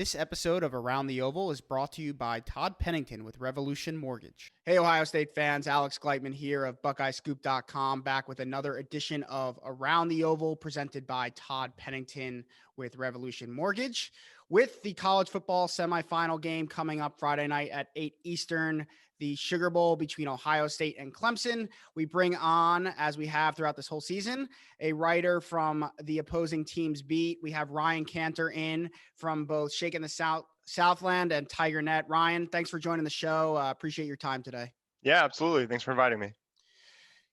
This episode of Around the Oval is brought to you by Todd Pennington with Revolution Mortgage. Hey, Ohio State fans, Alex Gleitman here of BuckeyeScoop.com, back with another edition of Around the Oval presented by Todd Pennington with Revolution Mortgage. With the college football semifinal game coming up Friday night at 8 Eastern, the Sugar Bowl between Ohio State and Clemson, we bring on, as we have throughout this whole season, a writer from the opposing team's beat. We have Ryan Kantor in from both Shakin the Southland and TigerNet. Ryan, thanks for joining the show. Appreciate your time today. Yeah, absolutely. Thanks for inviting me.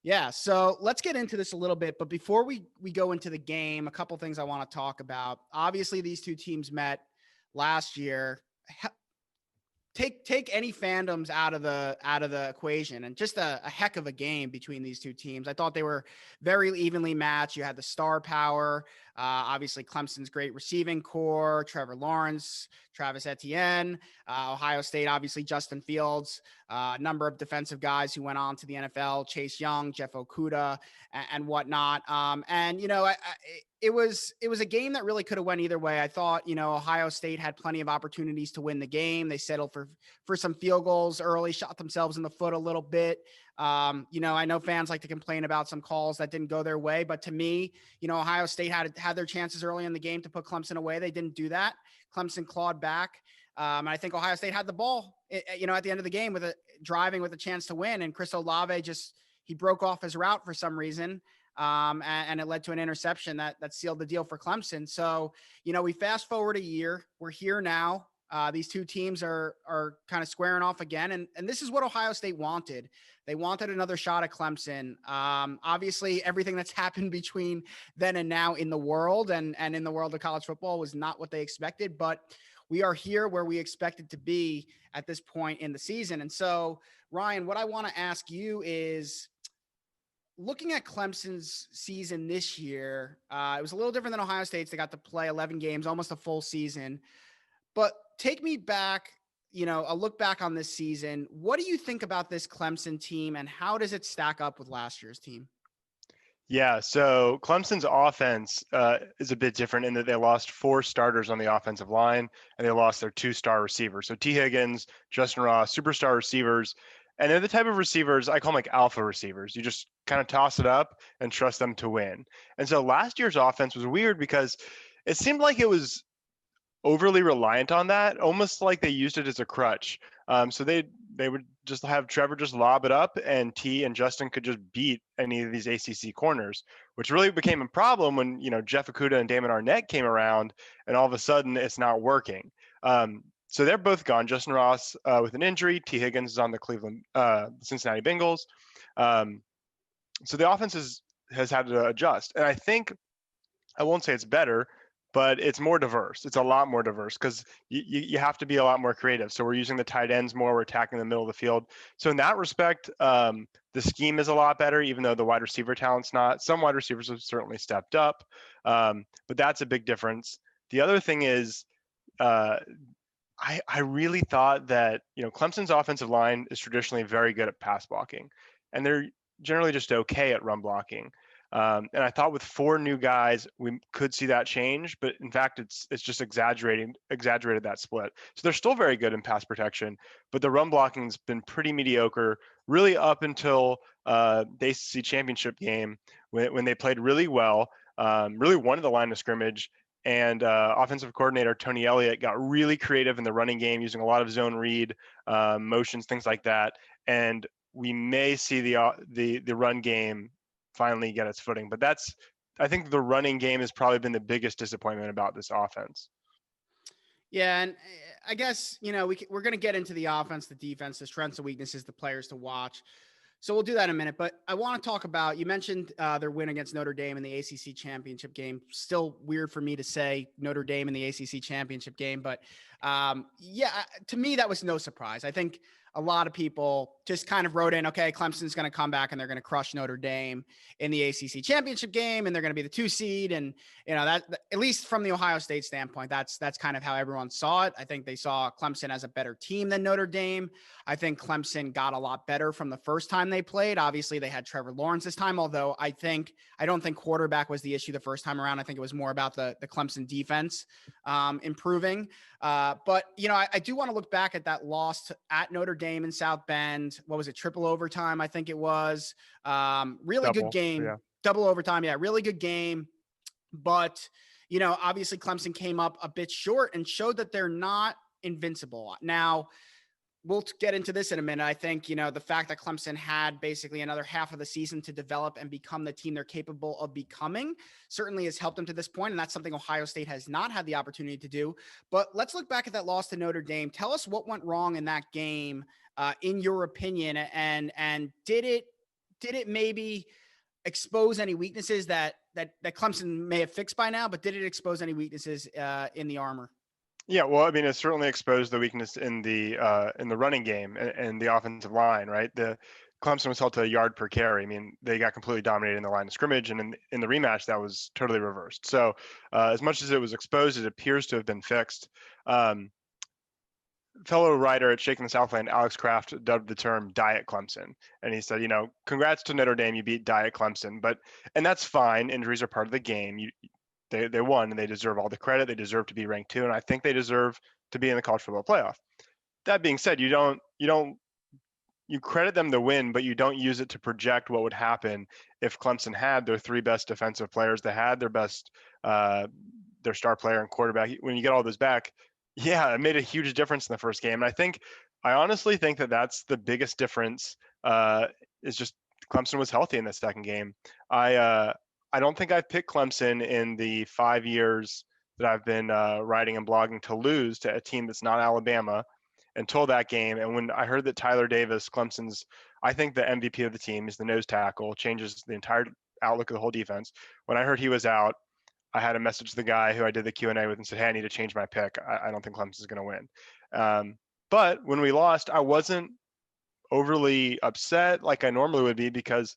Yeah, so let's get into this a little bit. But before we go into the game, a couple things I want to talk about. Obviously, these two teams met last year. Take any fandoms out of the equation, and just a heck of a game between these two teams. I thought they were very evenly matched. You had the star power, obviously Clemson's great receiving core, Trevor Lawrence, Travis Etienne, Ohio State, obviously Justin Fields, a number of defensive guys who went on to the NFL, Chase Young, Jeff Okudah, and whatnot. And you know, it was a game that really could have went either way. I thought, Ohio State had plenty of opportunities to win the game. They settled for some field goals early, shot themselves in the foot a little bit. I know fans like to complain about some calls that didn't go their way, but to me, Ohio State had their chances early in the game to put Clemson away. They didn't do that. Clemson clawed back. And I think Ohio State had the ball, at the end of the game driving with a chance to win. And Chris Olave he broke off his route for some reason. And it led to an interception that sealed the deal for Clemson. So, we fast forward a year. We're here now. These two teams are kind of squaring off again. And this is what Ohio State wanted. They wanted another shot at Clemson. Obviously, everything that's happened between then and now in the world and in the world of college football was not what they expected. But we are here where we expected to be at this point in the season. And so, Ryan, what I want to ask you is, looking at Clemson's season this year, it was a little different than Ohio State's. They got to play 11 games, almost a full season. But take me back, a look back on this season. What do you think about this Clemson team, and how does it stack up with last year's team? Yeah, so Clemson's offense is a bit different in that they lost 4 starters on the offensive line, and they lost their 2 star receivers. So T. Higgins, Justin Ross, superstar receivers. And they're the type of receivers, I call them like alpha receivers. You just kind of toss it up and trust them to win. And so last year's offense was weird because it seemed like it was overly reliant on that, almost like they used it as a crutch. So they would just have Trevor just lob it up, and T and Justin could just beat any of these ACC corners, which really became a problem when, Jeff Okudah and Damon Arnett came around, and all of a sudden it's not working. So they're both gone. Justin Ross with an injury. T. Higgins is on the Cincinnati Bengals. So the offense has had to adjust. And I think, I won't say it's better, but it's more diverse. It's a lot more diverse because you have to be a lot more creative. So we're using the tight ends more. We're attacking the middle of the field. So in that respect, the scheme is a lot better, even though the wide receiver talent's not. Some wide receivers have certainly stepped up, but that's a big difference. The other thing is, I really thought that, Clemson's offensive line is traditionally very good at pass blocking, and they're generally just okay at run blocking. And I thought with 4 new guys, we could see that change, but in fact, it's just exaggerated that split. So they're still very good in pass protection, but the run blocking's been pretty mediocre, really up until the ACC championship game when they played really well, really won the line of scrimmage. And offensive coordinator Tony Elliott got really creative in the running game, using a lot of zone read, motions, things like that. And we may see the run game finally get its footing. But I think the running game has probably been the biggest disappointment about this offense. Yeah, and I guess, we're going to get into the offense, the defense, the strengths and weaknesses, the players to watch. So we'll do that in a minute, but I want to talk about, you mentioned their win against Notre Dame in the ACC championship game. Still weird for me to say Notre Dame in the ACC championship game, but To me, that was no surprise. I think a lot of people just kind of wrote in, okay, Clemson's going to come back and they're going to crush Notre Dame in the ACC championship game, and they're going to be the 2 seed. And, that at least from the Ohio State standpoint, that's kind of how everyone saw it. I think they saw Clemson as a better team than Notre Dame. I think Clemson got a lot better from the first time they played. Obviously, they had Trevor Lawrence this time, although I don't think quarterback was the issue the first time around. I think it was more about the Clemson defense improving. But, I do want to look back at that loss at Notre Dame in South Bend. What was it? Triple overtime, I think it was. Really good game. Yeah. Double overtime. Yeah, really good game. But, obviously Clemson came up a bit short and showed that they're not invincible. Now, we'll get into this in a minute. I think, the fact that Clemson had basically another half of the season to develop and become the team they're capable of becoming certainly has helped them to this point. And that's something Ohio State has not had the opportunity to do. But let's look back at that loss to Notre Dame. Tell us what went wrong in that game, in your opinion, and did it maybe expose any weaknesses that Clemson may have fixed by now, but did it expose any weaknesses in the armor? Yeah, well, I mean, it certainly exposed the weakness in the running game and the offensive line, right? The Clemson was held to a yard per carry. I mean, they got completely dominated in the line of scrimmage, and in the rematch, that was totally reversed. So, as much as it was exposed, it appears to have been fixed. Fellow writer at Shakin Southland, Alex Kraft, dubbed the term "Diet Clemson," and he said, "Congrats to Notre Dame, you beat Diet Clemson." And that's fine. Injuries are part of the game. They won and they deserve all the credit. They deserve to be ranked 2, and I think they deserve to be in the college football playoff. That being said, you credit them the win, but you don't use it to project what would happen if Clemson had their 3 best defensive players. They had their star player and quarterback. When you get all those back, yeah, it made a huge difference in the first game. And I honestly think that that's the biggest difference. Is just Clemson was healthy in the second game. I don't think I've picked Clemson in the 5 years that I've been writing and blogging to lose to a team that's not Alabama until that game. And when I heard that Tyler Davis, Clemson's, I think the MVP of the team, is the nose tackle, changes the entire outlook of the whole defense. When I heard he was out, I had a message to the guy who I did the Q&A with and said, hey, I need to change my pick. I don't think Clemson's going to win. But when we lost, I wasn't overly upset like I normally would be, because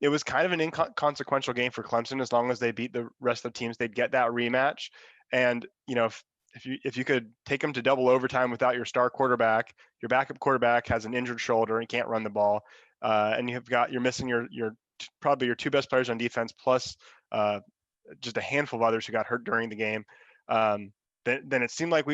it was kind of an inconsequential game for Clemson. As long as they beat the rest of the teams, they'd get that rematch. And, if you could take them to double overtime without your star quarterback, your backup quarterback has an injured shoulder and can't run the ball, and you're missing your probably your 2 best players on defense, plus just a handful of others who got hurt during the game, then it seemed like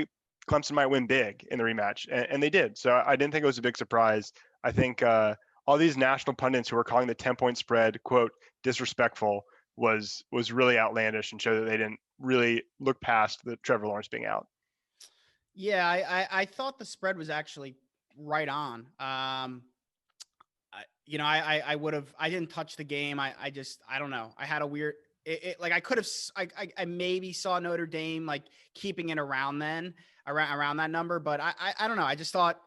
Clemson might win big in the rematch, and they did. So I didn't think it was a big surprise. I think all these national pundits who were calling the 10-point spread, quote, disrespectful, was really outlandish and showed that they didn't really look past the Trevor Lawrence being out. Yeah, I thought the spread was actually right on. I didn't touch the game. I don't know. I had a weird, I maybe saw Notre Dame like keeping it around that number, but I don't know. I just thought,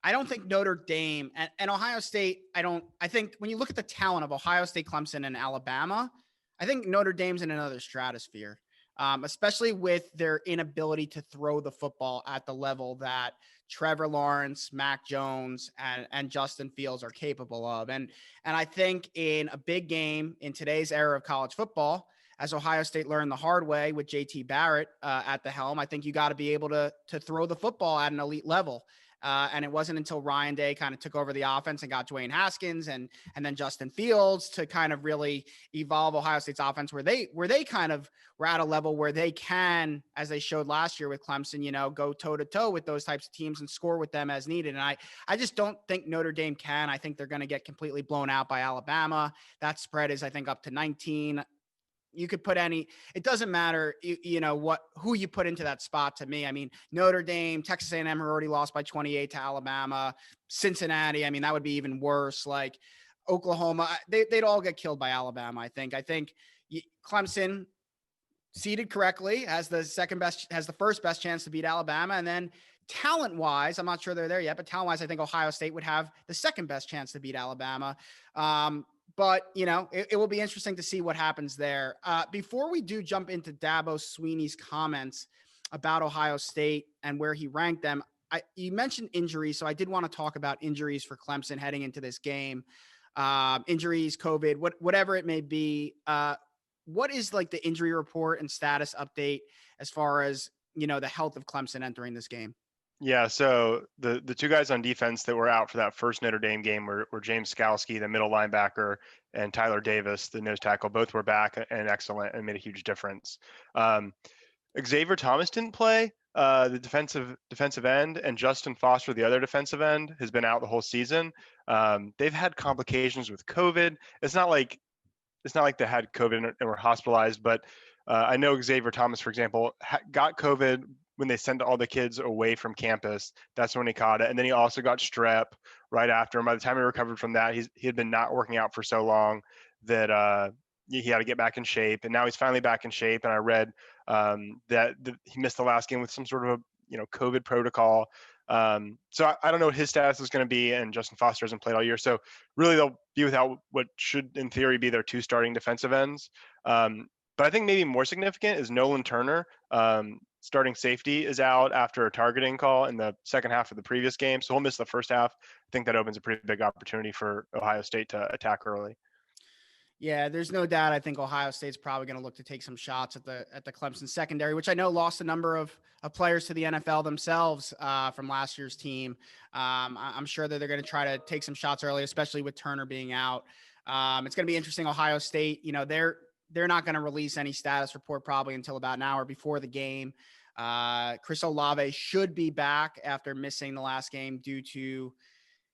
I don't think Notre Dame and Ohio State, I think when you look at the talent of Ohio State, Clemson, and Alabama, I think Notre Dame's in another stratosphere, especially with their inability to throw the football at the level that Trevor Lawrence, Mac Jones, and Justin Fields are capable of. And I think in a big game in today's era of college football, as Ohio State learned the hard way with JT Barrett at the helm, I think you got to be able to throw the football at an elite level. And it wasn't until Ryan Day kind of took over the offense and got Dwayne Haskins and then Justin Fields to kind of really evolve Ohio State's offense where they kind of were at a level where they can, as they showed last year with Clemson, go toe to toe with those types of teams and score with them as needed. And I just don't think Notre Dame can. I think they're going to get completely blown out by Alabama. That spread is, I think, up to 19. You could put it doesn't matter, who you put into that spot to me. I mean, Notre Dame, Texas A&M already lost by 28 to Alabama, Cincinnati. I mean, that would be even worse. Like Oklahoma, they'd all get killed by Alabama. I think Clemson, seeded correctly, has the first best chance to beat Alabama. And then talent wise, I'm not sure they're there yet, but talent wise, I think Ohio State would have the second best chance to beat Alabama. But, it will be interesting to see what happens there. Before we do jump into Dabo Sweeney's comments, about Ohio State and where he ranked them. You mentioned injuries, so I did want to talk about injuries for Clemson heading into this game. Injuries, COVID, whatever it may be. What is like the injury report and status update as far as, the health of Clemson entering this game? Yeah, so the two guys on defense that were out for that first Notre Dame game were James Skalski, the middle linebacker, and Tyler Davis, the nose tackle. Both were back and excellent and made a huge difference. Xavier Thomas didn't play, the defensive end, and Justin Foster, the other defensive end, has been out the whole season. They've had complications with COVID. It's not like they had COVID and were hospitalized, but I know Xavier Thomas, for example, got COVID when they sent all the kids away from campus. That's when he caught it. And then he also got strep right after. And by the time he recovered from that, he had been not working out for so long that he had to get back in shape. And now he's finally back in shape. And I read that he missed the last game with some sort of a COVID protocol. So I don't know what his status is going to be, and Justin Foster hasn't played all year. So really they'll be without what should in theory be their two starting defensive ends. But I think maybe more significant is Nolan Turner. Starting safety is out after a targeting call in the second half of the previous game. So he'll miss the first half. I think that opens a pretty big opportunity for Ohio State to attack early. Yeah, there's no doubt. I think Ohio State's probably going to look to take some shots at the Clemson secondary, which I know lost a number of players to the NFL themselves from last year's team. I'm sure that they're going to try to take some shots early, especially with Turner being out. It's going to be interesting. Ohio State, they're not going to release any status report probably until about an hour before the game. Chris Olave should be back after missing the last game due to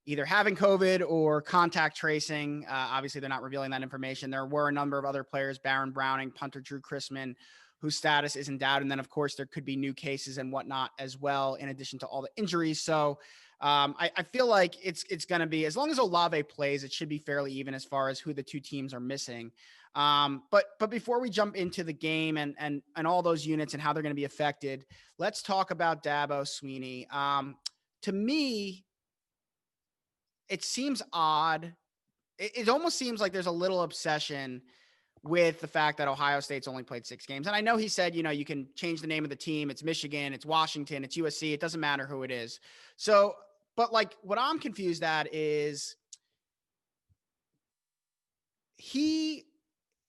either having COVID or contact tracing. Obviously, they're not revealing that information. There were a number of other players, Baron Browning, punter Drew Chrisman, whose status is in doubt. And then, of course, there could be new cases and whatnot as well, in addition to all the injuries. So I feel like it's going to be, as long as Olave plays, it should be fairly even as far as who the two teams are missing. But before we jump into the game and all those units and how they're going to be affected, let's talk about Dabo Sweeney. To me, it seems odd. It almost seems like there's a little obsession with the fact that Ohio State's only played 6 games. And I know he said, you can change the name of the team. It's Michigan, it's Washington, it's USC. It doesn't matter who it is. So, but like what I'm confused at is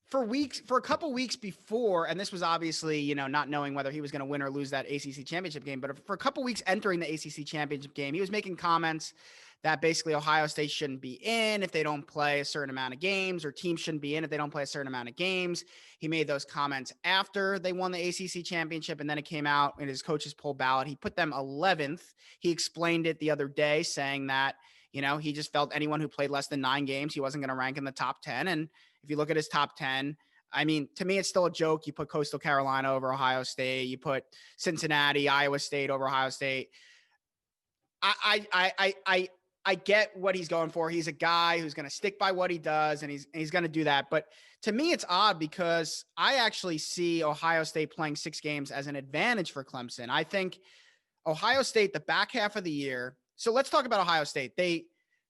for a couple weeks before, and this was obviously, not knowing whether he was going to win or lose that ACC championship game, but for a couple weeks entering the ACC championship game, he was making comments that basically Ohio State shouldn't be in if they don't play a certain amount of games, or teams shouldn't be in if they don't play a certain amount of games. He made those comments after they won the ACC championship, and then it came out in his coach's poll ballot. He put them 11th. He explained it the other day, saying that, he just felt anyone who played less than 9 games, he wasn't going to rank in the top 10. And if you look at his top 10, I mean, to me, it's still a joke. You put Coastal Carolina over Ohio State. You put Cincinnati, Iowa State over Ohio State. I get what he's going for. He's a guy who's going to stick by what he does, and he's going to do that. But to me, it's odd because I actually see Ohio State playing 6 games as an advantage for Clemson. I think Ohio State, the back half of the year. So let's talk about Ohio State. They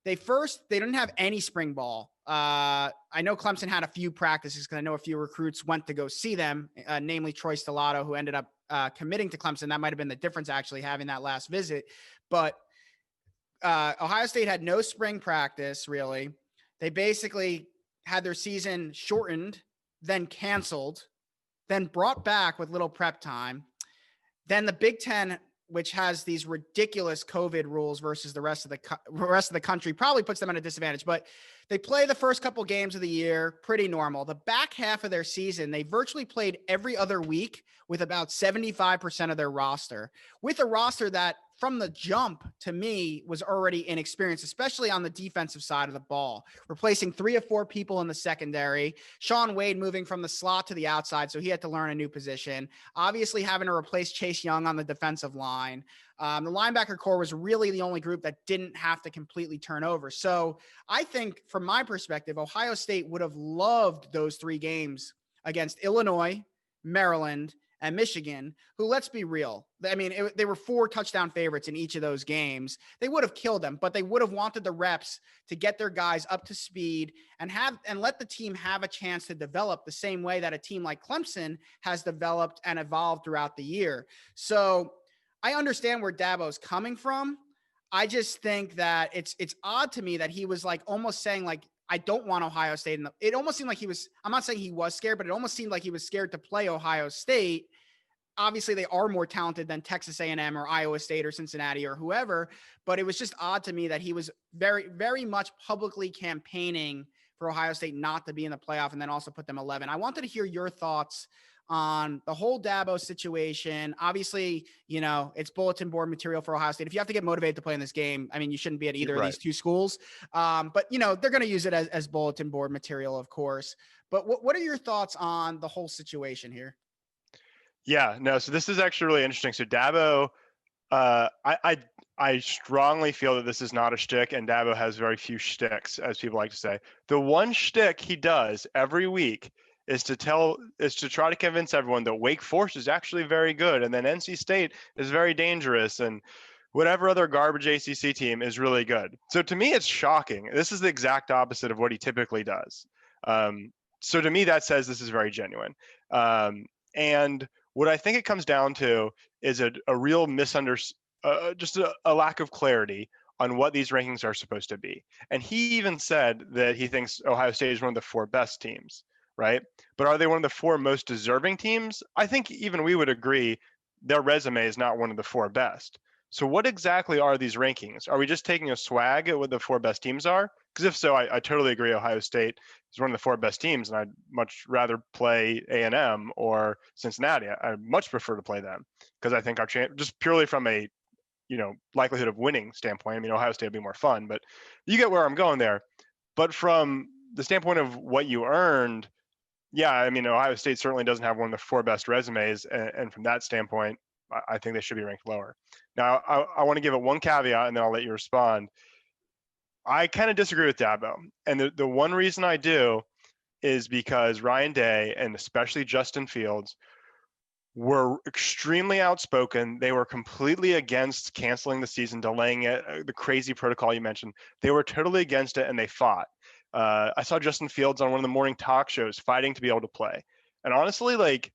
didn't have any spring ball. I know Clemson had a few practices because I know a few recruits went to go see them, namely Troy Stellato, who ended up committing to Clemson. That might have been the difference, actually, having that last visit. But Ohio State had no spring practice, really. They basically had their season shortened, then canceled, then brought back with little prep time. Then the Big Ten, which has these ridiculous COVID rules versus the rest of the country, probably puts them at a disadvantage. But they play the first couple games of the year pretty normal. The back half of their season, they virtually played every other week with about 75% of their roster, with a roster that from the jump, to me, was already inexperienced, especially on the defensive side of the ball, replacing 3 or 4 people in the secondary. Sean Wade moving from the slot to the outside, so he had to learn a new position. Obviously, having to replace Chase Young on the defensive line. The linebacker core was really the only group that didn't have to completely turn over. So I think, from my perspective, Ohio State would have loved those 3 games against Illinois, Maryland, and Michigan, who, let's be real, I mean, they were 4 touchdown favorites in each of those games. They would have killed them, but they would have wanted the reps to get their guys up to speed and let the team have a chance to develop the same way that a team like Clemson has developed and evolved throughout the year. So I understand where Dabo's coming from. I just think that it's odd to me that he was like almost saying like, I don't want Ohio State. And it almost seemed like he was, I'm not saying he was scared, but it almost seemed like he was scared to play Ohio State. Obviously they are more talented than Texas A&M or Iowa State or Cincinnati or whoever, but it was just odd to me that he was very, very much publicly campaigning for Ohio State not to be in the playoff and then also put them 11. I wanted to hear your thoughts on the whole Dabo situation. Obviously, you know, it's bulletin board material for Ohio State. If you have to get motivated to play in this game, I mean, you shouldn't be at either of these two schools. But, you know, they're going to use it as bulletin board material, of course. But what are your thoughts on the whole situation here? Yeah, no. So this is actually really interesting. So Dabo, I strongly feel that this is not a shtick, and Dabo has very few shticks, as people like to say. The one shtick he does every week is to try to convince everyone that Wake Forest is actually very good, and then NC State is very dangerous, and whatever other garbage ACC team is really good. So to me, it's shocking. This is the exact opposite of what he typically does. So to me, that says this is very genuine. And what I think it comes down to is a real just a lack of clarity on what these rankings are supposed to be. And he even said that he thinks Ohio State is one of the 4 best teams, right? But are they one of the 4 most deserving teams? I think even we would agree their resume is not one of the 4 best. So what exactly are these rankings? Are we just taking a swag at what the 4 best teams are? Because if so, I totally agree Ohio State is one of the 4 best teams, and I'd much rather play A&M or Cincinnati. I'd much prefer to play them because I think our chance, just purely from a likelihood of winning standpoint, I mean, Ohio State would be more fun, but you get where I'm going there. But from the standpoint of what you earned, yeah, I mean, Ohio State certainly doesn't have one of the 4 best resumes, and from that standpoint, I think they should be ranked lower. Now, I want to give it one caveat, and then I'll let you respond. I kind of disagree with Dabo, and the one reason I do is because Ryan Day and especially Justin Fields were extremely outspoken. They were completely against canceling the season, delaying it, the crazy protocol you mentioned. They were totally against it, and they fought. I saw Justin Fields on one of the morning talk shows fighting to be able to play. And honestly, like,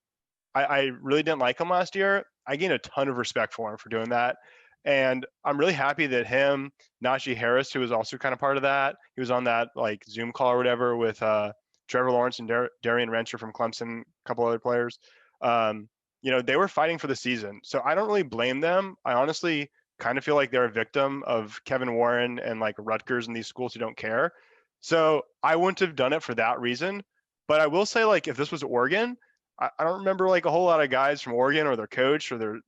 I really didn't like him last year. I gained a ton of respect for him for doing that. And I'm really happy that him, Najee Harris, who was also kind of part of that, he was on that like Zoom call or whatever with Trevor Lawrence and Darian Rencher from Clemson, a couple other players. They were fighting for the season. So I don't really blame them. I honestly kind of feel like they're a victim of Kevin Warren and like Rutgers and these schools who don't care. So I wouldn't have done it for that reason. But I will say, like, if this was Oregon, I don't remember like a whole lot of guys from Oregon or their coach or it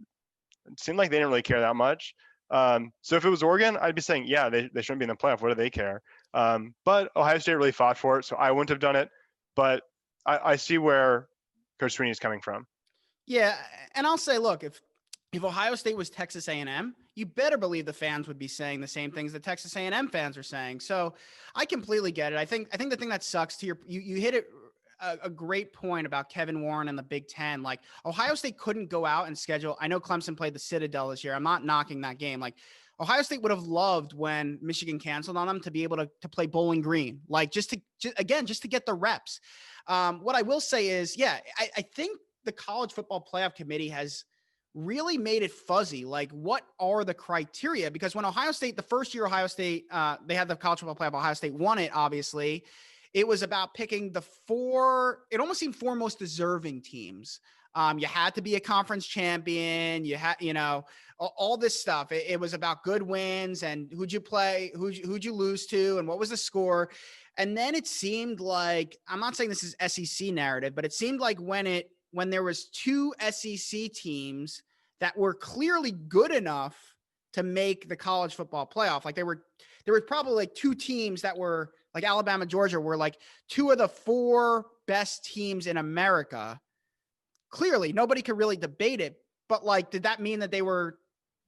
seemed like they didn't really care that much. So if it was Oregon, I'd be saying, yeah, they shouldn't be in the playoff. What do they care? But Ohio State really fought for it, so I wouldn't have done it. But I see where Coach Sweeney is coming from. Yeah, and I'll say, look, if Ohio State was Texas A&M, you better believe the fans would be saying the same things that Texas A&M fans are saying. So I completely get it. I think the thing that sucks to you hit it a great point about Kevin Warren and the Big Ten. Like, Ohio State couldn't go out and schedule. I know Clemson played the Citadel this year. I'm not knocking that game. Like, Ohio State would have loved when Michigan canceled on them to be able to play Bowling Green, like just to get the reps. What I will say is, yeah, I think the College Football Playoff Committee has really made it fuzzy. Like, what are the criteria? Because when Ohio State, the first year Ohio State, they had the College Football Playoff, Ohio State won it, obviously. It was about picking it almost seemed 4 most deserving teams. You had to be a conference champion. You had, all this stuff. It was about good wins and who'd you play, who'd you lose to, and what was the score. And then it seemed like, I'm not saying this is SEC narrative, but it seemed like when there was 2 SEC teams that were clearly good enough to make the college football playoff. Like there was probably like 2 teams that were like Alabama, Georgia were like 2 of the 4 best teams in America. Clearly nobody could really debate it, but like, did that mean that they were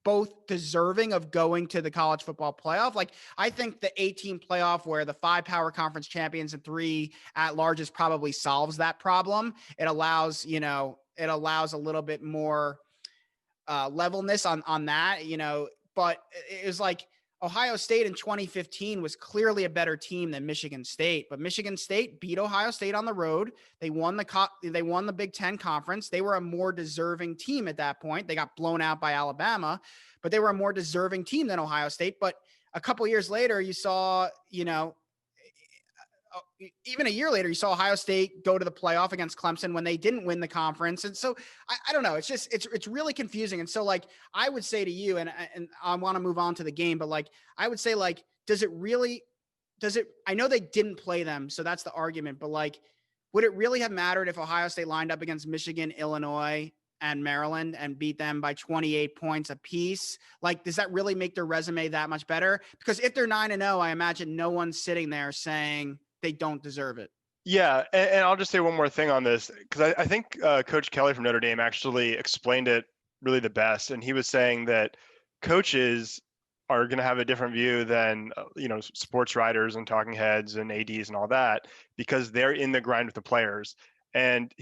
both deserving of going to the college football playoff? Like, I think the 8-team playoff where the 5 power conference champions and 3 at larges probably solves that problem. It allows, it allows a little bit more levelness on that, but it was like Ohio State in 2015 was clearly a better team than Michigan State, but Michigan State beat Ohio State on the road. They won the Big Ten Conference. They were a more deserving team at that point. They got blown out by Alabama, but they were a more deserving team than Ohio State. But a couple years later, you saw, even a year later, you saw Ohio State go to the playoff against Clemson when they didn't win the conference. And so I don't know. It's just, it's really confusing. And so like, I would say to you, and I want to move on to the game, but like, I would say like, I know they didn't play them, so that's the argument, but like, would it really have mattered if Ohio State lined up against Michigan, Illinois, and Maryland and beat them by 28 points apiece? Like, does that really make their resume that much better? Because if they're 9-0, I imagine no one's sitting there saying they don't deserve it. Yeah, and I'll just say one more thing on this, because I think Coach Kelly from Notre Dame actually explained it really the best, and he was saying that coaches are going to have a different view than sports writers and talking heads and ADs and all that, because they're in the grind with the players. And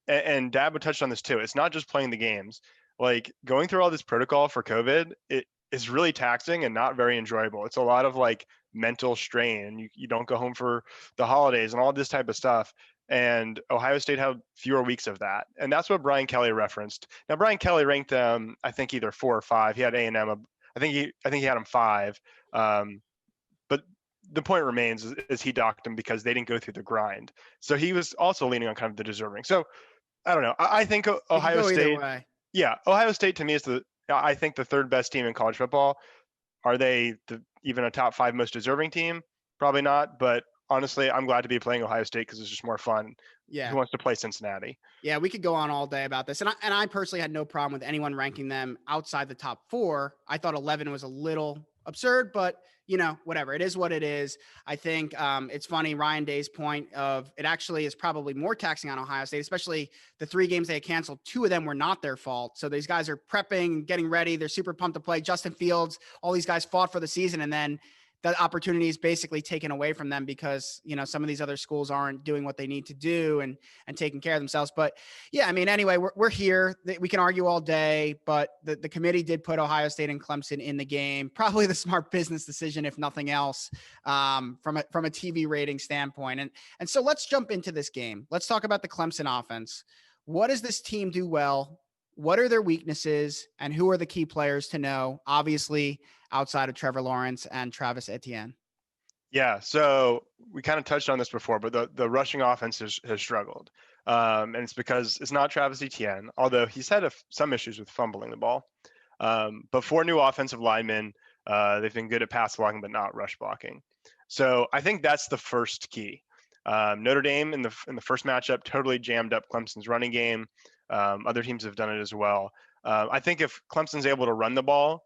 Dabo touched on this too. It's not just playing the games. Like, going through all this protocol for COVID, it is really taxing and not very enjoyable. It's a lot of like mental strain. You don't go home for the holidays and all this type of stuff. And Ohio State had fewer weeks of that. And that's what Brian Kelly referenced. Now, Brian Kelly ranked them, I think, either 4 or 5. He had A&M. I think he had them 5. But the point remains is he docked them because they didn't go through the grind. So he was also leaning on kind of the deserving. So I don't know. I think Ohio State. Yeah, Ohio State to me is I think the third best team in college football. Are they even a top 5 most deserving team? Probably not. But honestly, I'm glad to be playing Ohio State because it's just more fun. Yeah. Who wants to play Cincinnati? Yeah, we could go on all day about this. And I personally had no problem with anyone ranking them outside the top 4. I thought 11 was a little absurd, but whatever. It is what it is. I think it's funny, Ryan Day's point of it actually is probably more taxing on Ohio State, especially the 3 games they had canceled. 2 of them were not their fault. So these guys are prepping, getting ready. They're super pumped to play. Justin Fields, all these guys fought for the season. And then that opportunity is basically taken away from them because, some of these other schools aren't doing what they need to do and taking care of themselves. But yeah, I mean, anyway, we're here. We can argue all day, but the committee did put Ohio State and Clemson in the game. Probably the smart business decision, if nothing else, from a TV rating standpoint. And so let's jump into this game. Let's talk about the Clemson offense. What does this team do well? What are their weaknesses, and who are the key players to know? Obviously, outside of Trevor Lawrence and Travis Etienne. Yeah, so we kind of touched on this before, but the rushing offense has struggled. And it's because it's not Travis Etienne, although he's had some issues with fumbling the ball. But 4 new offensive linemen, they've been good at pass blocking, but not rush blocking. So I think that's the first key. Notre Dame in the first matchup totally jammed up Clemson's running game. Other teams have done it as well. I think if Clemson's able to run the ball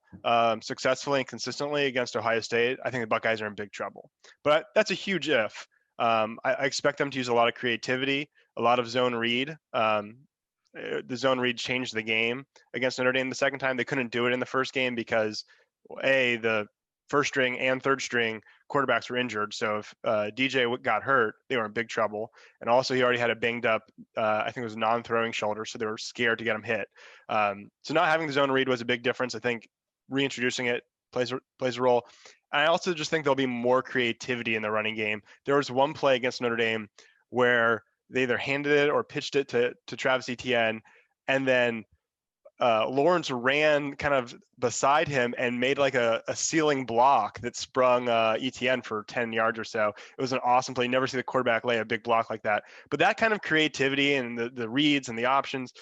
successfully and consistently against Ohio State, I think the Buckeyes are in big trouble. But that's a huge if. I expect them to use a lot of creativity, a lot of zone read. The zone read changed the game against Notre Dame the second time. They couldn't do it in the first game because, the first string and third string quarterbacks were injured. So if DJ got hurt, they were in big trouble. And also he already had a banged up, I think it was non-throwing shoulder. So they were scared to get him hit. So not having the zone read was a big difference. I think reintroducing it plays a role. And I also just think there'll be more creativity in the running game. There was one play against Notre Dame where they either handed it or pitched it to Travis Etienne. And then Lawrence ran kind of beside him and made like a ceiling block that sprung Etienne for 10 yards or so. It was an awesome play. You never see the quarterback lay a big block like that. But that kind of creativity and the reads and the options,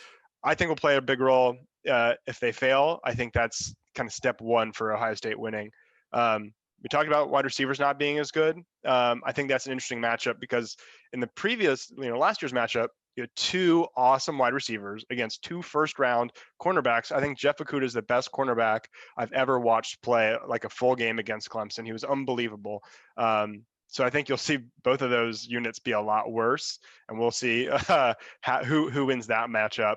I think will play a big role. If they fail, I think that's kind of step 1 for Ohio State winning. We talked about wide receivers not being as good. I think that's an interesting matchup because in the previous, last year's matchup, you had 2 awesome wide receivers against 2 first-round cornerbacks. I think Jeff Okudah is the best cornerback I've ever watched play like a full game against Clemson. He was unbelievable. So I think you'll see both of those units be a lot worse, and we'll see who wins that matchup.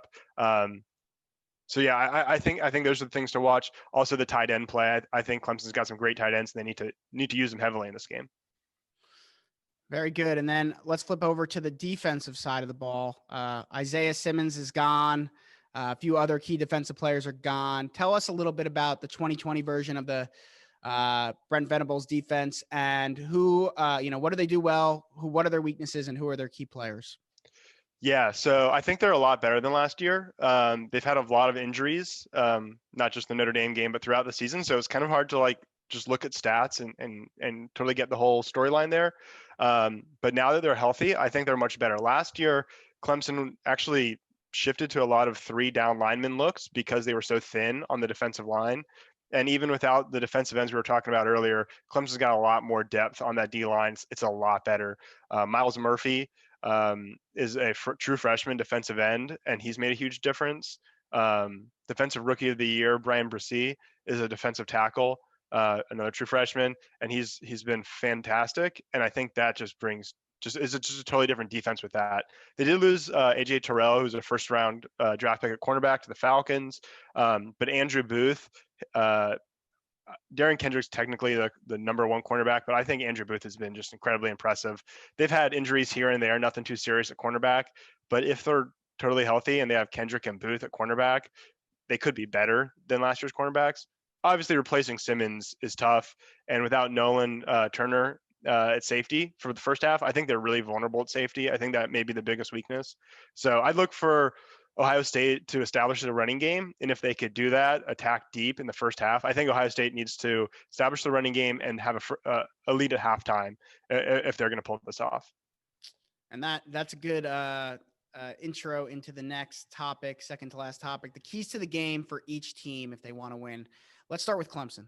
So yeah, I think those are the things to watch. Also, the tight end play. I think Clemson's got some great tight ends, and they need to use them heavily in this game. Very good. And then let's flip over to the defensive side of the ball. Isaiah Simmons is gone. A few other key defensive players are gone. Tell us a little bit about the 2020 version of the Brent Venables defense and who, what do they do well? What are their weaknesses and who are their key players? Yeah, so I think they're a lot better than last year. They've had a lot of injuries, not just the Notre Dame game, but throughout the season. So it's kind of hard to like just look at stats and totally get the whole storyline there. But now that they're healthy, I think they're much better. Last year, Clemson actually shifted to a lot of 3 down lineman looks because they were so thin on the defensive line. And even without the defensive ends we were talking about earlier, Clemson's got a lot more depth on that D line. It's a lot better. Miles Murphy is a true freshman defensive end, and he's made a huge difference. Defensive Rookie of the Year, Brian Bresee, is a defensive tackle, another true freshman, and he's been fantastic. And I think that just brings just a totally different defense with that. They did lose AJ Terrell, who's a first round draft pick at cornerback to the Falcons, but Andrew Booth. Darren Kendrick's technically the number 1 cornerback, but I think Andrew Booth has been just incredibly impressive. They've had injuries here and there, nothing too serious at cornerback, but if they're totally healthy and they have Kendrick and Booth at cornerback, they could be better than last year's cornerbacks. Obviously, replacing Simmons is tough, and without Nolan Turner at safety for the first half, I think they're really vulnerable at safety. I think that may be the biggest weakness. So I'd look for Ohio State to establish a running game. And if they could do that, attack deep in the first half, I think Ohio State needs to establish the running game and have a lead at halftime if they're going to pull this off. And that's a good intro into the next topic, second to last topic, the keys to the game for each team if they want to win. Let's start with Clemson.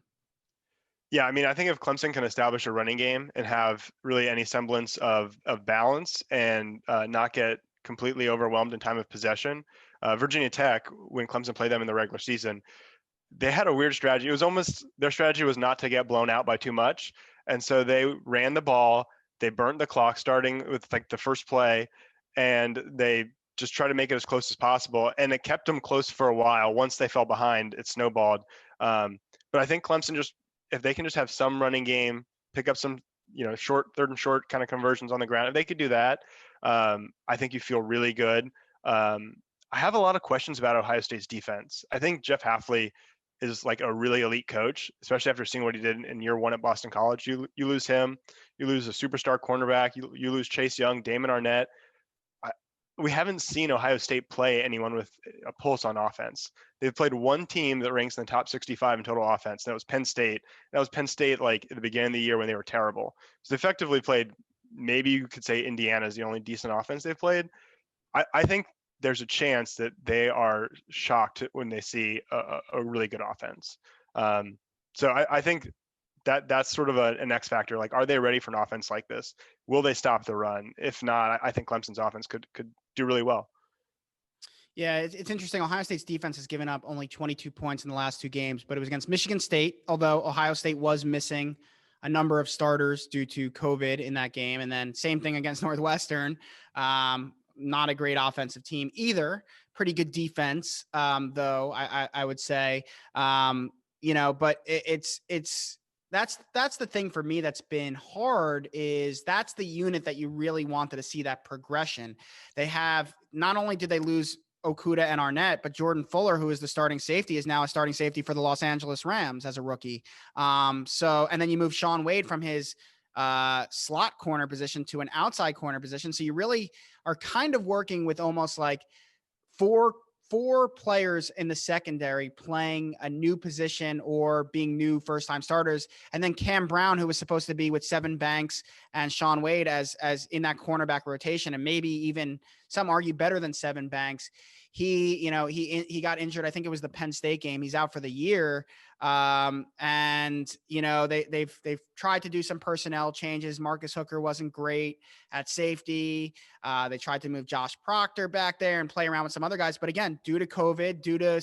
Yeah, I mean, I think if Clemson can establish a running game and have really any semblance of balance and not get completely overwhelmed in time of possession. Virginia Tech, when Clemson played them in the regular season, they had a weird strategy. It was almost their strategy was not to get blown out by too much. And so they ran the ball, they burnt the clock starting with like the first play, and they just tried to make it as close as possible. And it kept them close for a while. Once they fell behind, it snowballed. But I think Clemson if they can just have some running game, pick up some, short, third and short kind of conversions on the ground, if they could do that, I think you feel really good. I have a lot of questions about Ohio State's defense. I think Jeff Hafley is like a really elite coach, especially after seeing what he did in year 1 at Boston College. You lose him, you lose a superstar cornerback, you lose Chase Young, Damon Arnett. We haven't seen Ohio State play anyone with a pulse on offense. They've played one team that ranks in the top 65 in total offense. That was Penn State. That was Penn State like at the beginning of the year when they were terrible. So they effectively played, maybe you could say Indiana is the only decent offense they've played. I think there's a chance that they are shocked when they see a really good offense. So I think that's sort of an X factor. Like, are they ready for an offense like this? Will they stop the run? If not, I think Clemson's offense could do really well. Yeah, it's interesting. Ohio State's defense has given up only 22 points in the last 2 games, but it was against Michigan State, although Ohio State was missing a number of starters due to COVID in that game. And then same thing against Northwestern. Not a great offensive team either. Pretty good defense, though, I would say. But that's the thing for me that's been hard is that's the unit that you really wanted to see that progression. They have, not only did they lose Okuda and Arnett, but Jordan Fuller, who is the starting safety, is now a starting safety for the Los Angeles Rams as a rookie. And then you move Shaun Wade from his slot corner position to an outside corner position. So you really are kind of working with almost like four players in the secondary playing a new position or being new first-time starters. And then Cam Brown, who was supposed to be with Sevyn Banks and Shaun Wade as in that cornerback rotation, and maybe even some argue better than Sevyn Banks. He got injured. I think it was the Penn State game. He's out for the year. They've tried to do some personnel changes. Marcus Hooker wasn't great at safety. They tried to move Josh Proctor back there and play around with some other guys. But again, due to COVID, due to,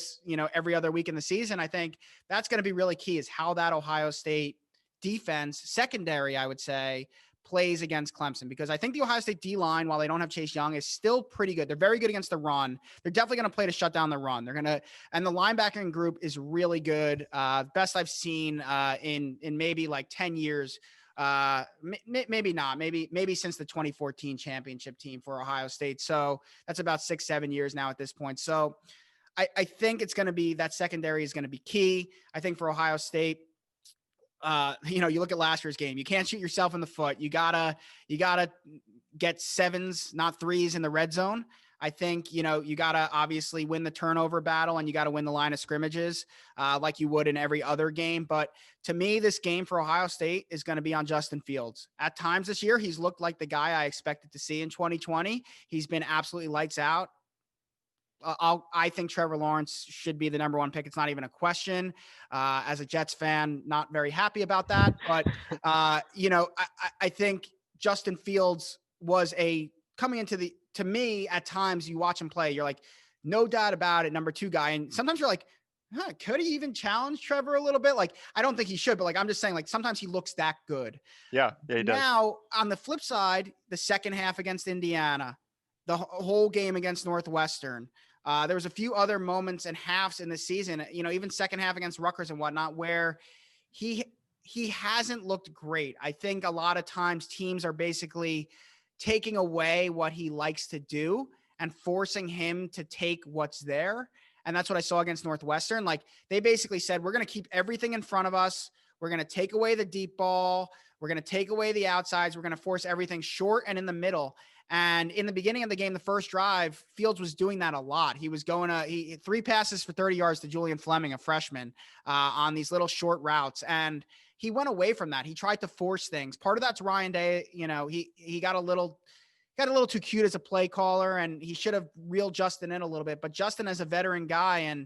every other week in the season, I think that's going to be really key is how that Ohio State defense secondary, I would say, plays against Clemson, because I think the Ohio State D-line, while they don't have Chase Young, is still pretty good. They're very good against the run. They're definitely going to play to shut down the run. And the linebacking group is really good. Best I've seen in maybe like 10 years Maybe not. Maybe since the 2014 championship team for Ohio State. So that's about 6-7 years now at this point. So I think it's going to be that secondary is going to be key. I think for Ohio State, you look at last year's game, you can't shoot yourself in the foot. You gotta get 7s, not 3s in the red zone. I think, you gotta obviously win the turnover battle and you gotta win the line of scrimmages, like you would in every other game. But to me, this game for Ohio State is going to be on Justin Fields. At times this year, he's looked like the guy I expected to see in 2020. He's been absolutely lights out. I think Trevor Lawrence should be the number 1 pick. It's not even a question. As a Jets fan, not very happy about that. But, I think Justin Fields was coming into to me, at times you watch him play, you're like, no doubt about it, number 2 guy. And sometimes you're like, could he even challenge Trevor a little bit? Like, I don't think he should, but like, I'm just saying, like, sometimes he looks that good. Yeah, he does. Now, on the flip side, the second half against Indiana, the whole game against Northwestern, there was a few other moments and halves in the season, even second half against Rutgers and whatnot, where he hasn't looked great. I think a lot of times teams are basically taking away what he likes to do and forcing him to take what's there. And that's what I saw against Northwestern. Like, they basically said, we're going to keep everything in front of us. We're going to take away the deep ball. We're going to take away the outsides. We're going to force everything short and in the middle. And in the beginning of the game, the first drive, Fields was doing that a lot. He was going 3 passes for 30 yards to Julian Fleming, a freshman, on these little short routes. And he went away from that. He tried to force things. Part of that's Ryan Day. He got a little too cute as a play caller, and he should have reeled Justin in a little bit. But Justin, as a veteran guy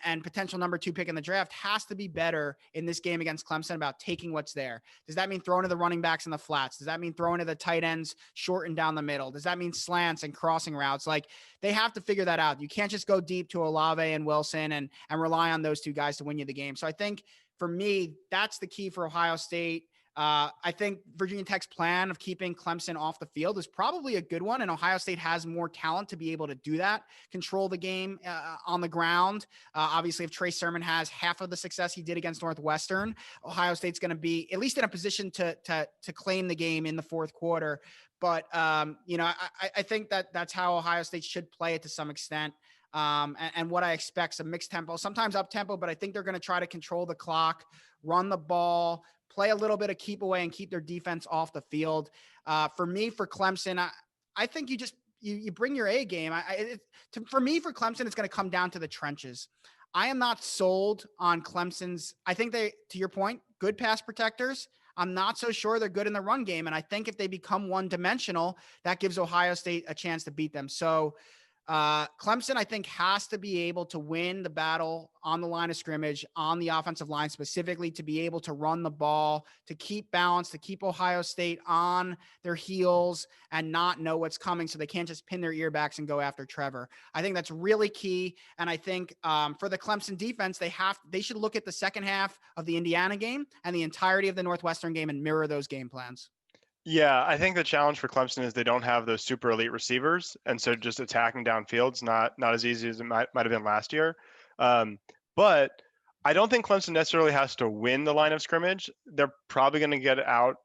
and potential number 2 pick in the draft, has to be better in this game against Clemson about taking what's there. Does that mean throwing to the running backs in the flats? Does that mean throwing to the tight ends short and down the middle? Does that mean slants and crossing routes? Like, they have to figure that out. You can't just go deep to Olave and Wilson and rely on those 2 guys to win you the game. So I think for me, that's the key for Ohio State. I think Virginia Tech's plan of keeping Clemson off the field is probably a good one, and Ohio State has more talent to be able to do that, control the game on the ground. Obviously, if Trey Sermon has half of the success he did against Northwestern, Ohio State's going to be at least in a position to claim the game in the fourth quarter. But, I think that's how Ohio State should play it to some extent. And what I expect, some mixed tempo, sometimes up tempo, but I think they're going to try to control the clock, run the ball, play a little bit of keep away and keep their defense off the field. For me, for Clemson, I think you bring your A game. For Clemson, it's going to come down to the trenches. I am not sold on Clemson's. I think they, to your point, good pass protectors. I'm not so sure they're good in the run game. And I think if they become one-dimensional, that gives Ohio State a chance to beat them. So Clemson, I think, has to be able to win the battle on the line of scrimmage, on the offensive line, specifically to be able to run the ball, to keep balance, to keep Ohio State on their heels and not know what's coming, so they can't just pin their ear backs and go after Trevor. I think that's really key. And I think for the Clemson defense, they should look at the second half of the Indiana game and the entirety of the Northwestern game and mirror those game plans. Yeah, I think the challenge for Clemson is they don't have those super elite receivers, and so just attacking downfield's not as easy as it might have been last year. But I don't think Clemson necessarily has to win the line of scrimmage. They're probably going to get out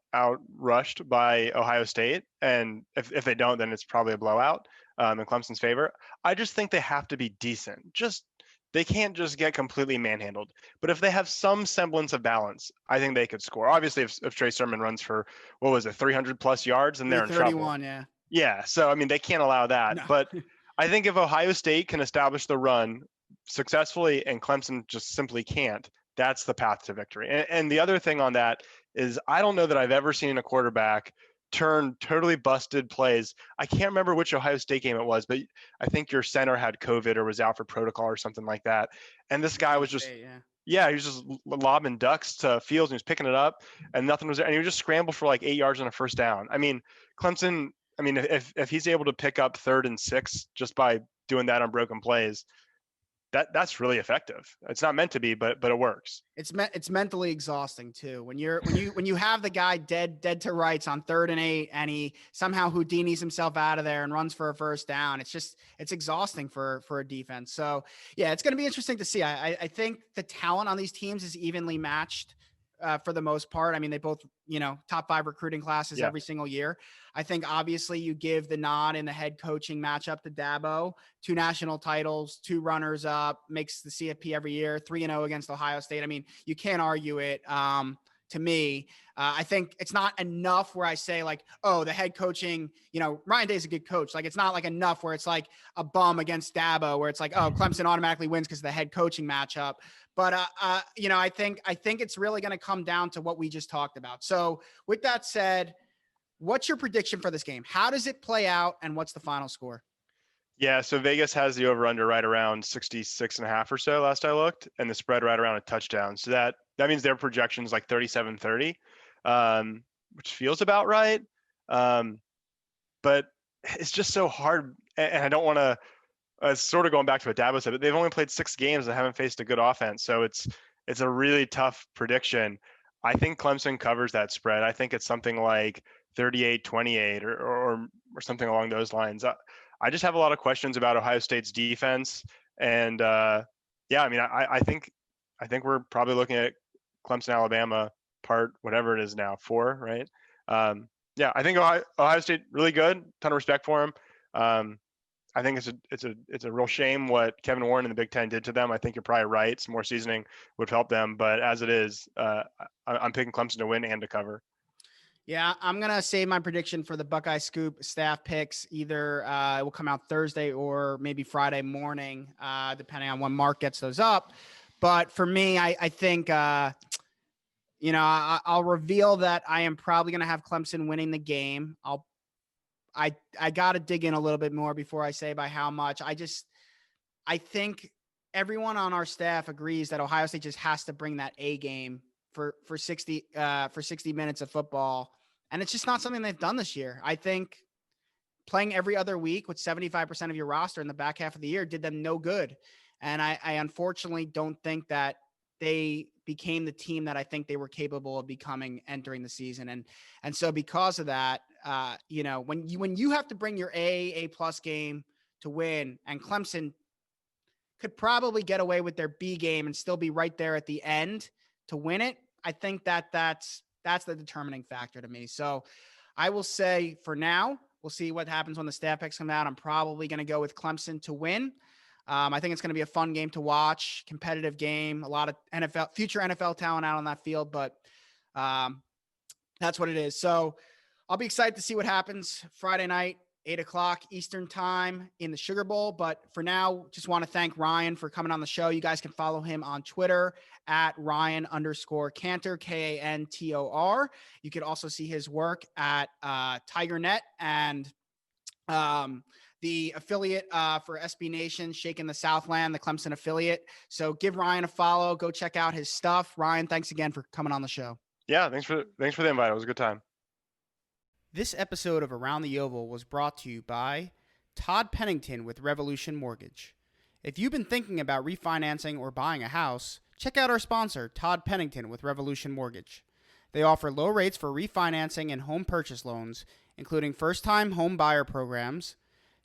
rushed by Ohio State, and if they don't, then it's probably a blowout in Clemson's favor. I just think they have to be decent. They can't just get completely manhandled. But if they have some semblance of balance, I think they could score. Obviously, if Trey Sermon runs for, 300 plus yards, then they're in trouble. Yeah. Yeah. So, I mean, they can't allow that. No. But I think if Ohio State can establish the run successfully and Clemson just simply can't, that's the path to victory. And the other thing on that is I don't know that I've ever seen a quarterback turn totally busted plays. I can't remember which Ohio State game it was, but I think your center had COVID or was out for protocol or something like that. And this guy was just, he was just lobbing ducks to Fields and he was picking it up and nothing was there. And he would just scramble for like 8 yards on a first down. I mean, Clemson, if he's able to pick up 3rd and 6 just by doing that on broken plays, that's really effective. It's not meant to be, but it works. It's mentally exhausting too. When you have the guy dead to rights on 3rd and 8 and he somehow Houdinis himself out of there and runs for a first down. It's exhausting for a defense. So yeah, it's going to be interesting to see. I think the talent on these teams is evenly matched. for the most part. I mean, they both, top 5 recruiting classes Yeah. every single year. I think obviously you give the nod in the head coaching matchup to Dabo. 2 national titles, 2 runners up, makes the CFP every year, 3-0 against Ohio State. I mean, you can't argue it. To me, I think it's not enough where I say like, oh, the head coaching, Ryan Day's a good coach. Like, it's not like enough where it's like a bum against Dabo where it's like, oh, Clemson automatically wins because of the head coaching matchup. But, I think it's really going to come down to what we just talked about. So with that said, what's your prediction for this game? How does it play out and what's the final score? Yeah, so Vegas has the over-under right around 66.5 or so last I looked, and the spread right around a touchdown. So that means their projection is like 37-30, which feels about right. But it's just so hard, and I don't want to. Sort of going back to what Dabo said, but they've only played 6 games and haven't faced a good offense, so it's a really tough prediction. I think Clemson covers that spread. I think it's something like 38-28 or something along those lines. I just have a lot of questions about Ohio State's defense, and I mean, I think we're probably looking at Clemson, Alabama, part whatever it is now, 4, right? I think Ohio State really good. Ton of respect for them. I think it's a real shame what Kevin Warren and the Big Ten did to them. I think you're probably right. Some more seasoning would help them, but as it is, I'm picking Clemson to win and to cover. Yeah, I'm going to save my prediction for the Buckeye Scoop staff picks. Either it will come out Thursday or maybe Friday morning, depending on when Mark gets those up. But for me, I think, I'll reveal that I am probably going to have Clemson winning the game. I got to dig in a little bit more before I say by how much. I think everyone on our staff agrees that Ohio State just has to bring that A game for 60 minutes of football. And it's just not something they've done this year. I think playing every other week with 75% of your roster in the back half of the year did them no good. And I unfortunately don't think that they became the team that I think they were capable of becoming entering the season. And so because of that, when you have to bring your A+ game to win, and Clemson could probably get away with their B game and still be right there at the end to win it, I think that's the determining factor to me. So I will say for now, we'll see what happens when the staff picks come out. I'm probably going to go with Clemson to win. I think it's going to be a fun game to watch, competitive game, a lot of future NFL talent out on that field, but that's what it is. So I'll be excited to see what happens Friday night, 8:00 Eastern time in the Sugar Bowl. But for now, just want to thank Ryan for coming on the show. You guys can follow him on Twitter at Ryan_Kantor, Kantor. You could also see his work at TigerNet and the affiliate for SB Nation, Shakin the Southland, the Clemson affiliate. So give Ryan a follow. Go check out his stuff. Ryan, thanks again for coming on the show. Yeah, thanks for the invite. It was a good time. This episode of Around the Oval was brought to you by Todd Pennington with Renovation Mortgage. If you've been thinking about refinancing or buying a house, check out our sponsor, Todd Pennington with Renovation Mortgage. They offer low rates for refinancing and home purchase loans, including first-time home buyer programs,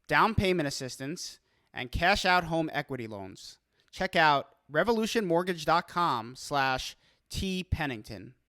down payment assistance, and cash-out home equity loans. Check out revolutionmortgage.com/tpennington.